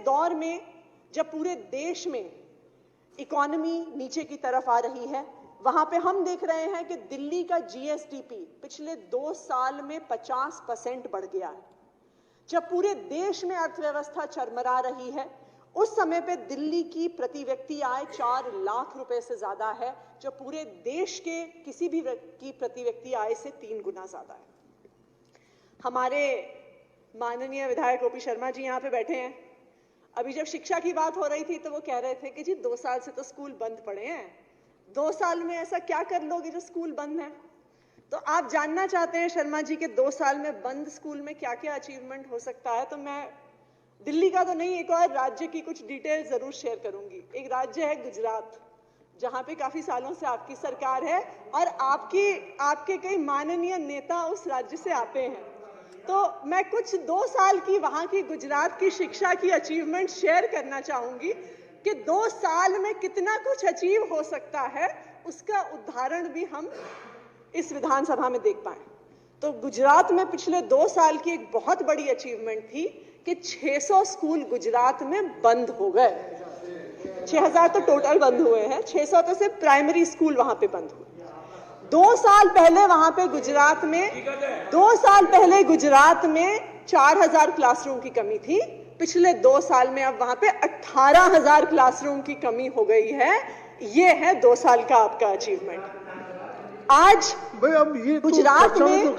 दौर में जब पूरे देश में इकोनॉमी नीचे की तरफ आ रही है, वहां पे हम देख रहे हैं कि दिल्ली का जीएसडीपी पिछले 2 साल में 50% बढ़ गया है। जब पूरे देश में अर्थव्यवस्था चरमरा रही है, उस समय पे दिल्ली की प्रति व्यक्ति आय 4 लाख रुपए से ज्यादा है, जो पूरे देश के किसी भी की प्रति व्यक्ति आय से 3 गुना ज्यादा है। हमारे माननीय विधायक ओपी शर्मा जी यहाँ पे बैठे हैं। अभी जब शिक्षा की बात हो रही थी तो वो कह रहे थे कि जी 2 साल से तो स्कूल बंद पड़े हैं, 2 साल में ऐसा क्या कर लोगे जो स्कूल बंद है। तो आप जानना चाहते हैं शर्मा जी के 2 साल में बंद स्कूल में क्या क्या अचीवमेंट हो सकता है, तो मैं दिल्ली का तो नहीं, एक और राज्य की कुछ डिटेल जरूर शेयर करूंगी। एक राज्य है गुजरात, जहां पे काफी सालों से आपकी सरकार है और आपके कई माननीय नेता उस राज्य से आते हैं। तो मैं कुछ 2 साल की वहां की गुजरात की शिक्षा की अचीवमेंट शेयर करना चाहूंगी कि 2 साल में कितना कुछ अचीव हो सकता है, उसका उदाहरण भी हम इस विधानसभा में देख पाए। तो गुजरात में पिछले 2 साल की एक बहुत बड़ी अचीवमेंट थी कि 600 स्कूल गुजरात में बंद हो गए। 6000 तो टोटल बंद हुए हैं, 600 तो सिर्फ प्राइमरी स्कूल वहां पे बंद हुए। 2 साल पहले वहां पे गुजरात में 2 साल पहले गुजरात में 4000 क्लासरूम की कमी थी। पिछले 2 साल में अब वहां पे 18000 क्लासरूम की कमी हो गई है। ये है 2 साल का आपका अचीवमेंट। आज अब ये गुजरात में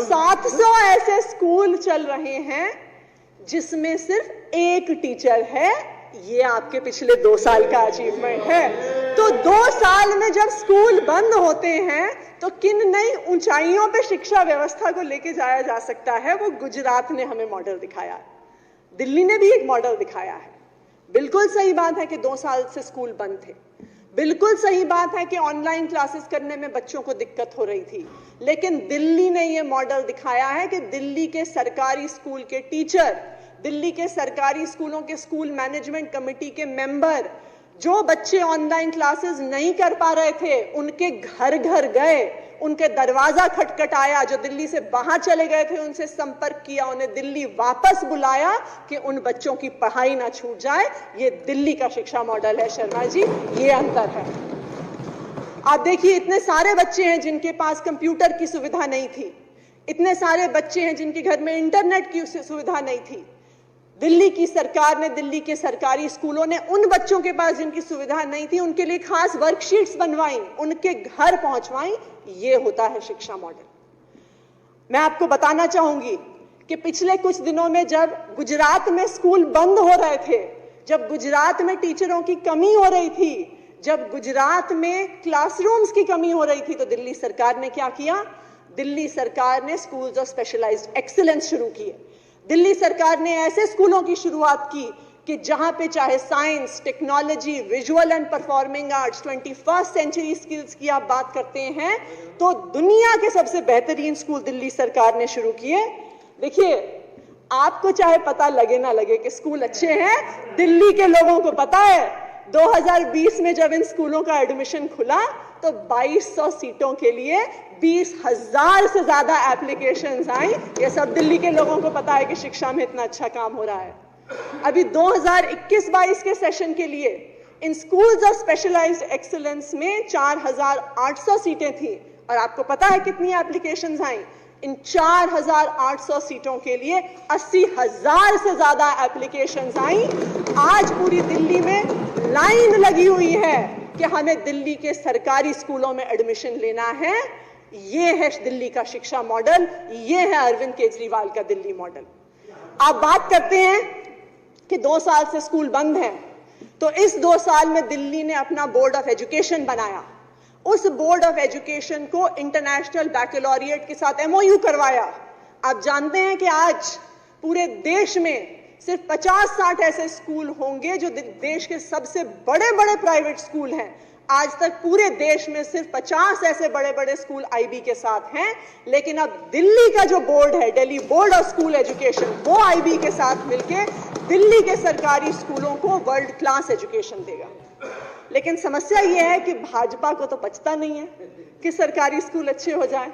700 ऐसे स्कूल चल रहे हैं जिसमें सिर्फ 1 टीचर है। ये आपके पिछले 2 साल का अचीवमेंट है। तो 2 साल में जब स्कूल बंद होते हैं तो किन नई ऊंचाइयों पे शिक्षा व्यवस्था को लेके जाया जा सकता है, वो गुजरात ने हमें मॉडल दिखाया है। दिल्ली ने भी एक मॉडल दिखाया है। बिल्कुल सही बात है कि 2 साल से स्कूल बंद थे, बिल्कुल सही बात है कि ऑनलाइन क्लासेस करने में बच्चों को दिक्कत हो रही थी, लेकिन दिल्ली ने यह मॉडल दिखाया है कि दिल्ली के सरकारी स्कूल के टीचर, दिल्ली के सरकारी स्कूलों के स्कूल मैनेजमेंट कमेटी के मेंबर, जो बच्चे ऑनलाइन क्लासेस नहीं कर पा रहे थे, उनके घर घर गए, उनके दरवाजा खटखटाया, जो दिल्ली से बाहर चले गए थे उनसे संपर्क किया, उन्हें दिल्ली वापस बुलाया कि उन बच्चों की पढ़ाई ना छूट जाए। ये दिल्ली का शिक्षा मॉडल है शर्मा जी, ये अंतर है। आप देखिए, इतने सारे बच्चे हैं जिनके पास कंप्यूटर की सुविधा नहीं थी, इतने सारे बच्चे हैं जिनके घर में इंटरनेट की सुविधा नहीं थी। दिल्ली की सरकार ने, दिल्ली के सरकारी स्कूलों ने उन बच्चों के पास जिनकी सुविधा नहीं थी, उनके लिए खास वर्कशीट्स बनवाई, उनके घर पहुंचवाई। ये होता है शिक्षा मॉडल। मैं आपको बताना चाहूंगी कि पिछले कुछ दिनों में जब गुजरात में स्कूल बंद हो रहे थे, जब गुजरात में टीचरों की कमी हो रही थी, जब गुजरात में क्लासरूम्स की कमी हो रही थी, तो दिल्ली सरकार ने क्या किया? दिल्ली सरकार ने स्कूल्स ऑफ स्पेशलाइज्ड एक्सीलेंस शुरू किए। दिल्ली सरकार ने ऐसे स्कूलों की शुरुआत की कि जहां पे चाहे science, technology, visual and performing arts, 21st century skills की आप बात करते हैं तो दुनिया के सबसे बेहतरीन स्कूल दिल्ली सरकार ने शुरू किए। देखिए, आपको चाहे पता लगे ना लगे कि स्कूल अच्छे हैं, दिल्ली के लोगों को पता है। 2020 में जब इन स्कूलों का एडमिशन खुला तो 2200 सीटों के लिए 20,000 से ज्यादा एप्लीकेशंस आई। ये सब दिल्ली के लोगों को पता है कि शिक्षा में इतना अच्छा काम हो रहा है। अभी 2021-22 के सेशन के लिए in schools of specialised excellence में 4800 सीटें थी, और आपको पता है कितनी एप्लीकेशंस आई? इन 4800 सीटों के लिए 80,000 से ज्यादा एप्लीकेशंस आई। आज पूरी दिल्ली में लाइन लगी हुई है कि हमें दिल्ली के सरकारी स्कूलों में एडमिशन लेना है। ये है दिल्ली का शिक्षा मॉडल, ये है अरविंद केजरीवाल का दिल्ली मॉडल। आप बात करते हैं कि 2 साल से स्कूल बंद है, तो इस 2 साल में दिल्ली ने अपना बोर्ड ऑफ एजुकेशन बनाया। उस बोर्ड ऑफ एजुकेशन को इंटरनेशनल बैकलॉरिएट के साथ MOU करवाया। आप जानते हैं कि आज पूरे देश में सिर्फ 50-60 ऐसे स्कूल होंगे जो देश के सबसे बड़े बड़े प्राइवेट स्कूल हैं। आज तक पूरे देश में सिर्फ 50 ऐसे बड़े बड़े स्कूल IB के साथ हैं, लेकिन अब दिल्ली का जो बोर्ड है, Delhi board of school education, वो IB के साथ मिलके दिल्ली के सरकारी स्कूलों को वर्ल्ड क्लास एजुकेशन देगा। लेकिन समस्या यह है कि भाजपा को तो पचता नहीं है कि सरकारी स्कूल अच्छे हो जाए,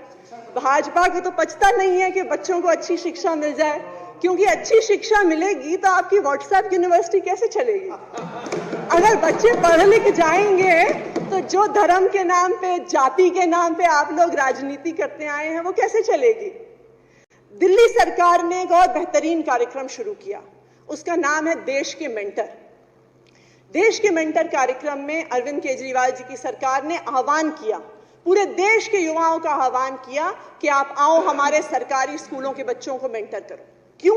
भाजपा को तो पचता नहीं है कि बच्चों को अच्छी शिक्षा मिल जाए, क्योंकि अच्छी शिक्षा मिलेगी तो आपकी व्हाट्सएप यूनिवर्सिटी कैसे चलेगी? अगर बच्चे पढ़ लिख जाएंगे तो जो धर्म के नाम पे, जाति के नाम पे आप लोग राजनीति करते आए हैं, वो कैसे चलेगी? दिल्ली सरकार ने एक और बेहतरीन कार्यक्रम शुरू किया, उसका नाम है देश के मेंटर। देश के मेंटर कार्यक्रम में अरविंद केजरीवाल जी की सरकार ने आह्वान किया, पूरे देश के युवाओं का आह्वान किया कि आप आओ हमारे सरकारी स्कूलों के बच्चों को मेंटर करो। क्यों?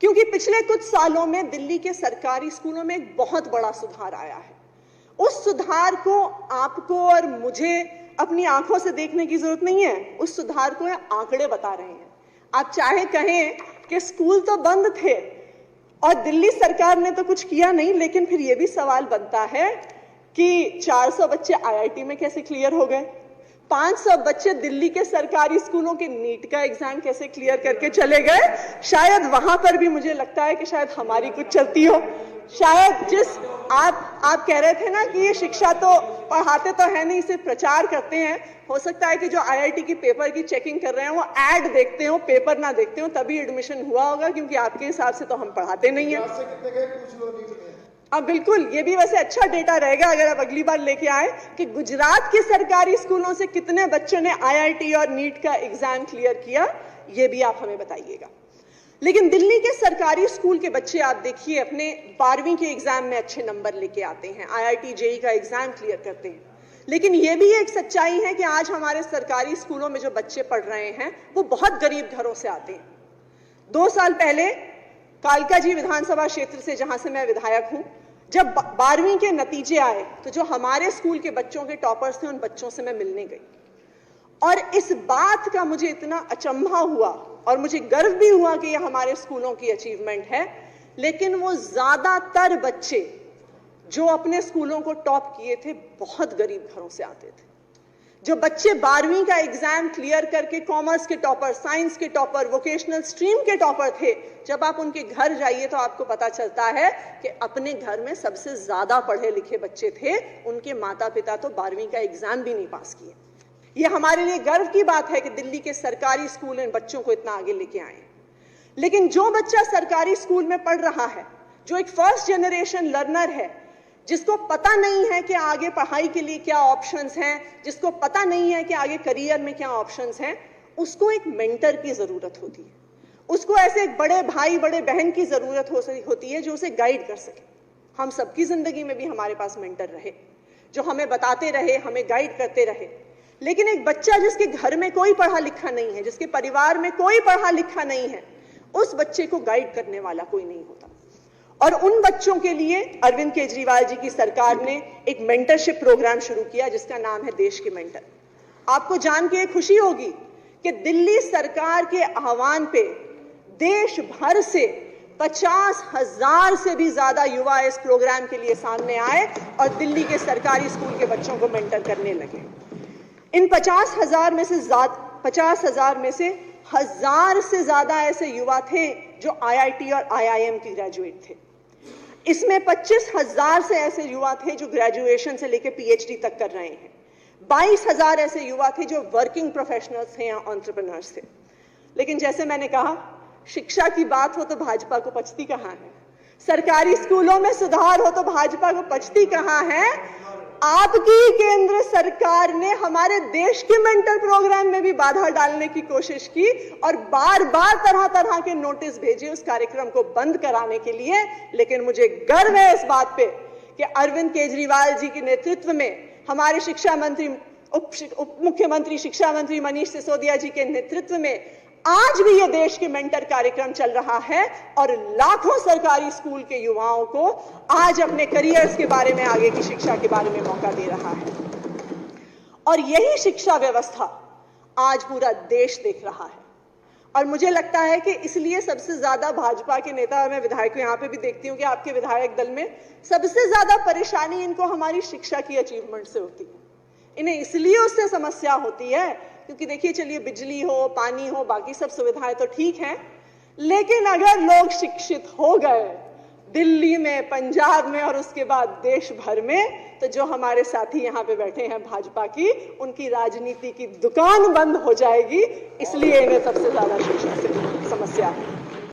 क्योंकि पिछले कुछ सालों में दिल्ली के सरकारी स्कूलों में एक बहुत बड़ा सुधार आया है। उस सुधार को आपको और मुझे अपनी आंखों से देखने की जरूरत नहीं है, उस सुधार को आंकड़े बता रहे हैं। आप चाहे कहें कि स्कूल तो बंद थे और दिल्ली सरकार ने तो कुछ किया नहीं, लेकिन फिर यह भी सवाल बनता है कि 400 बच्चे आईआईटी में कैसे क्लियर हो गए, 500 बच्चे दिल्ली के सरकारी स्कूलों के नीट का एग्जाम कैसे क्लियर करके चले गए। शायद वहां पर भी मुझे लगता है कि शायद हमारी कुछ चलती हो। शायद जिस आप कह रहे थे ना कि ये शिक्षा तो पढ़ाते तो है नहीं, सिर्फ प्रचार करते हैं, हो सकता है कि जो आईआईटी की पेपर की चेकिंग कर रहे हैं वो ऐड देखते हो, पेपर ना देखते हो, तभी एडमिशन हुआ होगा, क्योंकि आपके हिसाब से तो हम पढ़ाते नहीं है। अब बिल्कुल ये भी वैसे अच्छा डेटा रहेगा अगर आप अगली बार लेके आए कि गुजरात के सरकारी स्कूलों से कितने बच्चों ने आईआईटी और नीट का एग्जाम क्लियर किया, ये भी आप हमें बताइएगा। लेकिन दिल्ली के सरकारी स्कूल के बच्चे आप देखिए अपने 12वीं के एग्जाम में अच्छे नंबर लेके आते हैं, आईआईटी जेईई का एग्जाम क्लियर करते हैं। लेकिन यह भी एक सच्चाई है कि आज हमारे सरकारी स्कूलों में जो बच्चे पढ़ रहे हैं वो बहुत गरीब घरों से आते हैं। 2 साल पहले कालकाजी विधानसभा क्षेत्र से, जहां से मैं विधायक हूं, जब 12वीं के नतीजे आए तो जो हमारे स्कूल के बच्चों के टॉपर्स थे उन बच्चों से मैं मिलने गई और इस बात का मुझे इतना अचंभा हुआ और मुझे गर्व भी हुआ कि यह हमारे स्कूलों की अचीवमेंट है। लेकिन वो ज्यादातर बच्चे जो अपने स्कूलों को टॉप किए थे बहुत गरीब घरों से आते थे। जो बच्चे 12वीं का एग्जाम क्लियर करके कॉमर्स के टॉपर, साइंस के टॉपर, वोकेशनल स्ट्रीम के टॉपर थे, जब आप उनके घर जाइए तो आपको पता चलता है कि अपने घर में सबसे ज्यादा पढ़े लिखे बच्चे थे, उनके माता पिता तो 12वीं का एग्जाम भी नहीं पास किए। यह हमारे लिए गर्व की बात है कि दिल्ली के सरकारी स्कूल इन बच्चों को इतना आगे लेके आए। लेकिन जो बच्चा सरकारी स्कूल में पढ़ रहा है, जो एक फर्स्ट जनरेशन लर्नर है, जिसको पता नहीं है कि आगे पढ़ाई के लिए क्या ऑप्शंस हैं, जिसको पता नहीं है कि आगे करियर में क्या ऑप्शंस हैं, उसको एक मेंटर की जरूरत होती है। उसको ऐसे एक बड़े भाई बड़े बहन की जरूरत होती है जो उसे गाइड कर सके। हम सबकी जिंदगी में भी हमारे पास मेंटर रहे, जो हमें बताते रहे, हमें गाइड करते रहे। लेकिन एक बच्चा जिसके घर में कोई पढ़ा लिखा नहीं है, जिसके परिवार में कोई पढ़ा लिखा नहीं है, उस बच्चे को गाइड करने वाला कोई नहीं होता। और उन बच्चों के लिए अरविंद केजरीवाल जी की सरकार ने एक मेंटरशिप प्रोग्राम शुरू किया जिसका नाम है देश के मेंटर। आपको जान के खुशी होगी कि दिल्ली सरकार के आह्वान पे देश भर से 50,000 से भी ज्यादा युवा इस प्रोग्राम के लिए सामने आए और दिल्ली के सरकारी स्कूल के बच्चों को मेंटर करने लगे। इन 50,000 में से 1,000 से ज्यादा ऐसे युवा थे जो आईआईटी और आईआईएम के ग्रेजुएट थे। इसमें 25,000 से ऐसे युवा थे जो ग्रेजुएशन से लेकर पीएचडी तक कर रहे हैं। 22,000 ऐसे युवा थे जो वर्किंग प्रोफेशनल्स थे या एंटरप्रेन्योर्स थे। लेकिन जैसे मैंने कहा, शिक्षा की बात हो तो भाजपा को पचती कहां है, सरकारी स्कूलों में सुधार हो तो भाजपा को पचती कहां है। आपकी केंद्र सरकार ने हमारे देश के मेंटर प्रोग्राम में भी बाधा डालने की कोशिश की और बार बार तरह तरह के नोटिस भेजे उस कार्यक्रम को बंद कराने के लिए। लेकिन मुझे गर्व है इस बात पे कि अरविंद केजरीवाल जी के नेतृत्व में, हमारे शिक्षा मंत्री, उप मुख्यमंत्री शिक्षा मंत्री मनीष सिसोदिया जी के नेतृत्व में आज भी ये देश के मेंटर कार्यक्रम चल रहा है और लाखों सरकारी स्कूल के युवाओं को आज अपने करियर्स के बारे में, आगे की शिक्षा के बारे में मौका दे रहा है। और यही शिक्षा व्यवस्था आज पूरा देश देख रहा है। और मुझे लगता है कि इसलिए सबसे ज्यादा भाजपा के नेता, मैं विधायक यहां पे भी देखती हूं कि आपके विधायक दल में सबसे ज्यादा परेशानी इनको हमारी शिक्षा की अचीवमेंट से होती है। इन्हें इसलिए उससे समस्या होती है क्योंकि देखिए, चलिए बिजली हो, पानी हो, बाकी सब सुविधाएं तो ठीक हैं, लेकिन अगर लोग शिक्षित हो गए दिल्ली में, पंजाब में और उसके बाद देश भर में, तो जो हमारे साथी यहाँ पे बैठे हैं भाजपा की, उनकी राजनीति की दुकान बंद हो जाएगी। इसलिए इन्हें सबसे ज्यादा शिक्षा से समस्या है।